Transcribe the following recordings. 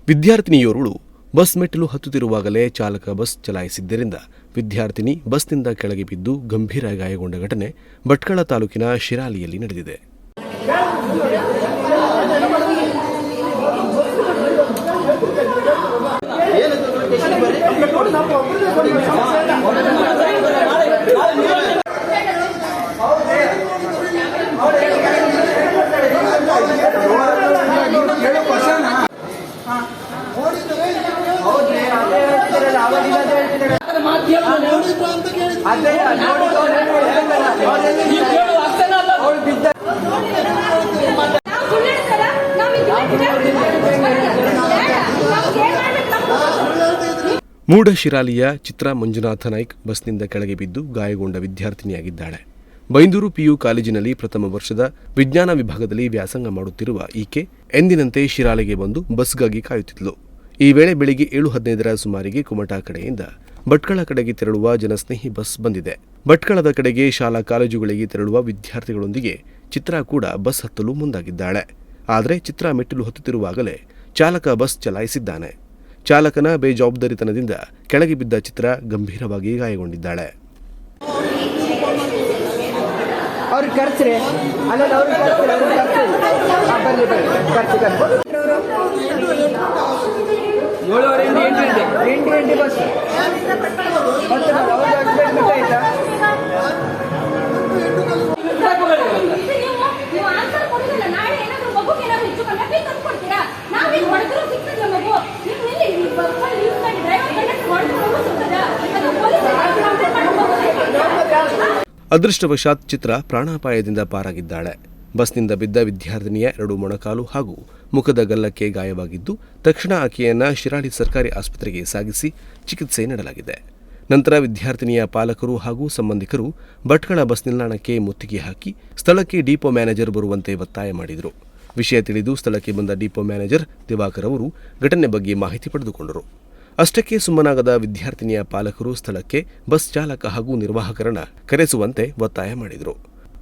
ವಿದ್ಯಾರ್ಥಿನಿಯೋರ್ವಳು bus ಮೆಟ್ಟಿಲು ಹತ್ತುತ್ತಿರುವಾಗಲೇ ಚಾಲಕ bus ಚಲಾಯಿಸಿದ್ದರಿಂದ ವಿದ್ಯಾರ್ಥಿನಿ ಬಸ್ನಿಂದ ಕೆಳಗೆ ಬಿದ್ದು ಗಂಭೀರ ಗಾಯಗೊಂಡ ಘಟನೆ ಭಟ್ಕಳ ತಾಲೂಕಿನ ಶಿರಾಲಿಯಲ್ಲಿ ನಡೆದಿದೆ. ಮೂಡಶಿರಾಲಿಯ ಚಿತ್ರಾ ಮಂಜುನಾಥ ನಾಯ್ಕ್ ಬಸ್ನಿಂದ ಕೆಳಗೆ ಬಿದ್ದು ಗಾಯಗೊಂಡ ವಿದ್ಯಾರ್ಥಿನಿಯಾಗಿದ್ದಾಳೆ. ಬೈಂದೂರು ಪಿಯು ಕಾಲೇಜಿನಲ್ಲಿ ಪ್ರಥಮ ವರ್ಷದ ವಿಜ್ಞಾನ ವಿಭಾಗದಲ್ಲಿ ವ್ಯಾಸಂಗ ಮಾಡುತ್ತಿರುವ ಈಕೆ ಎಂದಿನಂತೆ ಶಿರಾಲಿಗೆ ಬಂದು ಬಸ್ಗಾಗಿ ಕಾಯುತ್ತಿದ್ಲು. ಈ ವೇಳೆ ಬೆಳಿಗ್ಗೆ 7:15ರ ಸುಮಾರಿಗೆ ಕುಮಟಾ ಕಡೆಯಿಂದ ಭಟ್ಕಳ ಕಡೆಗೆ ತೆರಳುವ ಜನಸ್ನೇಹಿ ಬಸ್ ಬಂದಿದೆ. ಭಟ್ಕಳದ ಕಡೆಗೆ ಶಾಲಾ ಕಾಲೇಜುಗಳಿಗೆ ತೆರಳುವ ವಿದ್ಯಾರ್ಥಿಗಳೊಂದಿಗೆ ಚಿತ್ರಾ ಕೂಡ ಬಸ್ ಹತ್ತಲು ಮುಂದಾಗಿದ್ದಾಳೆ. ಆದರೆ ಚಿತ್ರಾ ಮೆಟ್ಟಿಲು ಹತ್ತುತ್ತಿರುವಾಗಲೇ ಚಾಲಕ ಬಸ್ ಚಲಾಯಿಸಿದ್ದಾನೆ. ಚಾಲಕನ ಬೇಜವಾಬ್ದಾರಿತನದಿಂದ ಕೆಳಗೆ ಬಿದ್ದ ಚಿತ್ರಾ ಗಂಭೀರವಾಗಿ ಗಾಯಗೊಂಡಿದ್ದಾಳೆ. ಅದೃಷ್ಟವಶಾತ್ ಚಿತ್ರಾ ಪ್ರಾಣಾಪಾಯದಿಂದ ಪಾರಾಗಿದ್ದಾಳೆ. ಬಸ್ನಿಂದ ಬಿದ್ದ ವಿದ್ಯಾರ್ಥಿನಿಯ 2 ಮೊಣಕಾಲು ಹಾಗೂ ಮುಖದ ಗಲ್ಲಕ್ಕೆ ಗಾಯವಾಗಿದ್ದು ತಕ್ಷಣ ಆಕೆಯನ್ನ ಶಿರಾಲಿ ಸರ್ಕಾರಿ ಆಸ್ಪತ್ರೆಗೆ ಸಾಗಿಸಿ ಚಿಕಿತ್ಸೆ ನೀಡಲಾಗಿದೆ. ನಂತರ ವಿದ್ಯಾರ್ಥಿನಿಯ ಪಾಲಕರು ಹಾಗೂ ಸಂಬಂಧಿಕರು ಭಟ್ಕಳ ಬಸ್ ನಿಲ್ದಾಣಕ್ಕೆ ಮುತ್ತಿಗೆ ಹಾಕಿ ಸ್ಥಳಕ್ಕೆ ಡಿಪೋ ಮ್ಯಾನೇಜರ್ ಬರುವಂತೆ ಒತ್ತಾಯ ಮಾಡಿದರು. ವಿಷಯ ತಿಳಿದು ಸ್ಥಳಕ್ಕೆ ಬಂದ ಡಿಪೋ ಮ್ಯಾನೇಜರ್ ದಿವಾಕರ್ ಅವರು ಘಟನೆ ಬಗ್ಗೆ ಮಾಹಿತಿ ಪಡೆದುಕೊಂಡರು. ಅಷ್ಟಕ್ಕೆ ಸುಮ್ಮನಾಗದ ವಿದ್ಯಾರ್ಥಿನಿಯ ಪಾಲಕರು ಸ್ಥಳಕ್ಕೆ ಬಸ್ ಚಾಲಕ ಹಾಗೂ ನಿರ್ವಾಹಕರನ್ನ ಕರೆಸುವಂತೆ ಒತ್ತಾಯ ಮಾಡಿದರು.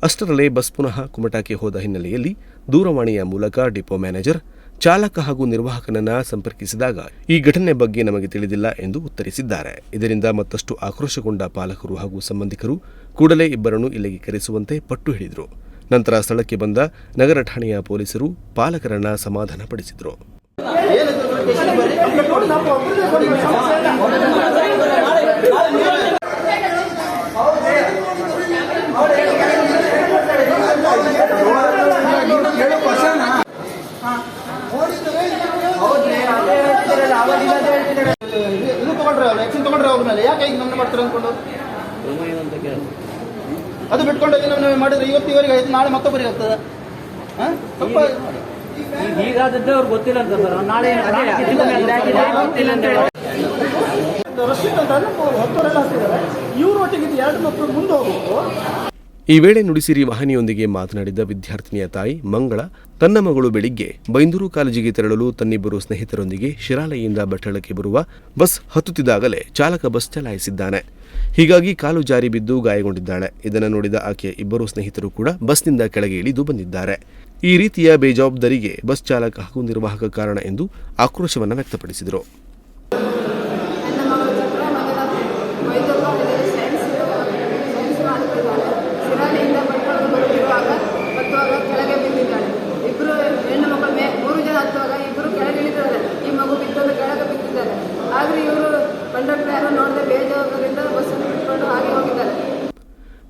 ಅಷ್ಟರಲ್ಲೇ ಬಸ್ ಪುನಃ ಕುಮಟಾಕ್ಕೆ ಹೋದ ಹಿನ್ನೆಲೆಯಲ್ಲಿ ದೂರವಾಣಿಯ ಮೂಲಕ ಡಿಪೋ ಮ್ಯಾನೇಜರ್ ಚಾಲಕ ಹಾಗೂ ನಿರ್ವಾಹಕನನ್ನ ಸಂಪರ್ಕಿಸಿದಾಗ ಈ ಘಟನೆ ಬಗ್ಗೆ ನಮಗೆ ತಿಳಿದಿಲ್ಲ ಎಂದು ಉತ್ತರಿಸಿದ್ದಾರೆ. ಇದರಿಂದ ಮತ್ತಷ್ಟು ಆಕ್ರೋಶಗೊಂಡ ಪಾಲಕರು ಹಾಗೂ ಸಂಬಂಧಿಕರು ಕೂಡಲೇ ಇಬ್ಬರನ್ನು ಇಲ್ಲಿಗೆ ಕರೆಸುವಂತೆ ಪಟ್ಟು ಹಿಡಿದರು. ನಂತರ ಸ್ಥಳಕ್ಕೆ ಬಂದ ನಗರ ಠಾಣೆಯ ಪೊಲೀಸರು ಪಾಲಕರನ್ನ ಸಮಾಧಾನಪಡಿಸಿದರು. ಅದು ಬಿಟ್ಕೊಂಡೋಗಿ ನಾವು ಮಾಡಿದ್ರೆ ಇವತ್ತಿವರೆಗೆ ಆಯ್ತು, ನಾಳೆ ಮತ್ತೊಬ್ಬರಿಗೆ ಆಗ್ತದೆ. ಸ್ವಲ್ಪ ಈಗಾದದ್ದೇ ಅವ್ರಿಗೆ ಗೊತ್ತಿಲ್ಲ ಅಂತ ಸರ್. ನಾಳೆ ಗೊತ್ತಿಲ್ಲ ಅಂತ ರಶೀದ್ ಅಂತ ಹೊತ್ತವರೆಲ್ಲ ಹಾಕ್ತಿದ್ದಾರೆ. ಇವ್ರು ಒಟ್ಟಿಗೆ 2 ಮಕ್ಕಳು ಮುಂದೆ ಹೋಗ್ಬೇಕು. ಈ ವೇಳೆ ನುಡಿಸಿರಿ ವಾಹಿನಿಯೊಂದಿಗೆ ಮಾತನಾಡಿದ ವಿದ್ಯಾರ್ಥಿನಿಯ ತಾಯಿ ಮಂಗಳ, ತನ್ನ ಮಗಳು ಬೆಳಿಗ್ಗೆ ಬೈಂದೂರು ಕಾಲೇಜಿಗೆ ತೆರಳಲು ತನ್ನಿಬ್ಬರು ಸ್ನೇಹಿತರೊಂದಿಗೆ ಶಿರಾಲೆಯಿಂದ ಭಟ್ಕಳಕ್ಕೆ ಬರುವ ಬಸ್ ಹತ್ತುತ್ತಿದ್ದಾಗಲೇ ಚಾಲಕ ಬಸ್ ಚಲಾಯಿಸಿದ್ದಾನೆ. ಹೀಗಾಗಿ ಕಾಲು ಜಾರಿ ಬಿದ್ದು ಗಾಯಗೊಂಡಿದ್ದಾಳೆ. ಇದನ್ನು ನೋಡಿದ ಆಕೆಯ ಇಬ್ಬರು ಸ್ನೇಹಿತರು ಕೂಡ ಬಸ್ನಿಂದ ಕೆಳಗೆ ಇಳಿದು ಬಂದಿದ್ದಾರೆ. ಈ ರೀತಿಯ ಬೇಜವಾಬ್ದಾರಿಗೆ ಬಸ್ ಚಾಲಕ ಹಾಗೂ ನಿರ್ವಾಹಕ ಕಾರಣ ಎಂದು ಆಕ್ರೋಶವನ್ನು ವ್ಯಕ್ತಪಡಿಸಿದರು.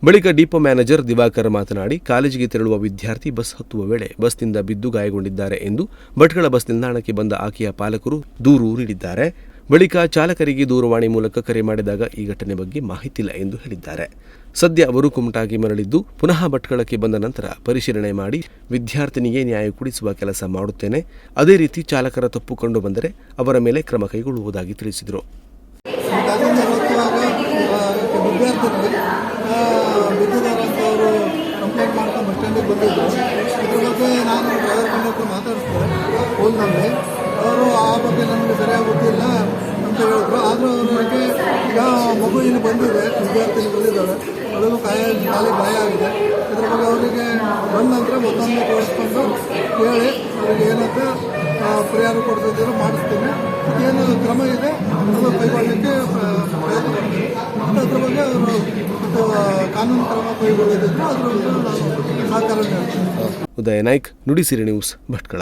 ಬಳಿಕ ಡಿಪೋ ಮ್ಯಾನೇಜರ್ ದಿವಾಕರ್ ಮಾತನಾಡಿ, ಕಾಲೇಜಿಗೆ ತೆರಳುವ ವಿದ್ಯಾರ್ಥಿ ಬಸ್ ಹತ್ತುವ ವೇಳೆ ಬಸ್ನಿಂದ ಬಿದ್ದು ಗಾಯಗೊಂಡಿದ್ದಾರೆ ಎಂದು ಭಟ್ಕಳ ಬಸ್ ನಿಲ್ದಾಣಕ್ಕೆ ಬಂದ ಆಕೆಯ ಪಾಲಕರು ದೂರು ನೀಡಿದ್ದಾರೆ. ಬಳಿಕ ಚಾಲಕರಿಗೆ ದೂರವಾಣಿ ಮೂಲಕ ಕರೆ ಮಾಡಿದಾಗ ಈ ಘಟನೆ ಬಗ್ಗೆ ಮಾಹಿತಿಲ್ಲ ಎಂದು ಹೇಳಿದ್ದಾರೆ. ಸದ್ಯ ಅವರು ಕುಮಟಾಗೆ ಮರಳಿದ್ದು ಪುನಃ ಭಟ್ಕಳಕ್ಕೆ ಬಂದ ನಂತರ ಪರಿಶೀಲನೆ ಮಾಡಿ ವಿದ್ಯಾರ್ಥಿನಿಗೆ ನ್ಯಾಯ ಕೊಡಿಸುವ ಕೆಲಸ ಮಾಡುತ್ತೇನೆ. ಅದೇ ರೀತಿ ಚಾಲಕರ ತಪ್ಪು ಕಂಡು ಬಂದರೆ ಅವರ ಮೇಲೆ ಕ್ರಮ ಕೈಗೊಳ್ಳುವುದಾಗಿ ತಿಳಿಸಿದರು. ಬಿದ್ದಿದ್ದಾರಂತವರು ಕಂಪ್ಲೇಂಟ್ ಮಾಡ್ಕೊಂಡು ಬಸ್ ಸ್ಟ್ಯಾಂಡಿಗೆ ಬಂದಿದ್ದರು. ಇದ್ರ ಬಗ್ಗೆ ನಾನು ಡ್ರೈವರ್ ಕಂಡಕ್ಟರ್ ಮಾತಾಡಿಸಿದೆ ಫೋನ್ನಲ್ಲಿ. ಅವರು ಆ ಬಗ್ಗೆ ನಮಗೆ ಸರಿಯಾಗಿ ಗೊತ್ತಿಲ್ಲ ಅಂತ ಹೇಳಿದ್ರು. ಆದರೂ ಅವರಿಗೆ ಈಗ ಮಗು ಇಲ್ಲಿ ಬಂದಿದೆ, ವಿದ್ಯಾರ್ಥಿನಿ ಬಂದಿದ್ದಾಳೆ, ಅದನ್ನು ಕಾಲಿ ಗಾಯ ಆಗಿದೆ. ಇದ್ರ ಬಗ್ಗೆ ಅವರಿಗೆ ಬಂದ ನಂತರ ಮತ್ತೊಮ್ಮೆ ತೋರಿಸ್ಕೊಂಡು ಹೇಳಿ ಅವರಿಗೆ ಏನಂತ ಪರಿಹಾರ ಕೊಡ್ತಿದ್ದೀರೋ ಮಾಡಿಸ್ತೀನಿ. ಏನು ಕ್ರಮ ಇದೆ ಅದು ಕೈಗೊಳ್ಳಲಿಕ್ಕೆ ಪ್ರಯತ್ನ ಮಾಡ್ತೀವಿ. ಮತ್ತು ಅದ್ರ ಬಗ್ಗೆ ಅವರು ಮತ್ತು ಕಾನೂನು ಕ್ರಮ ಕೈಗೊಳ್ಳೋದಿದ್ರೆ ಅದರ ನಾನು ಸಹಕಾರ ನೀಡ್ತೀನಿ. ಉದಯ ನಾಯ್ಕ್, ನುಡಿಸಿರಿ ನ್ಯೂಸ್, ಭಟ್ಕಳ.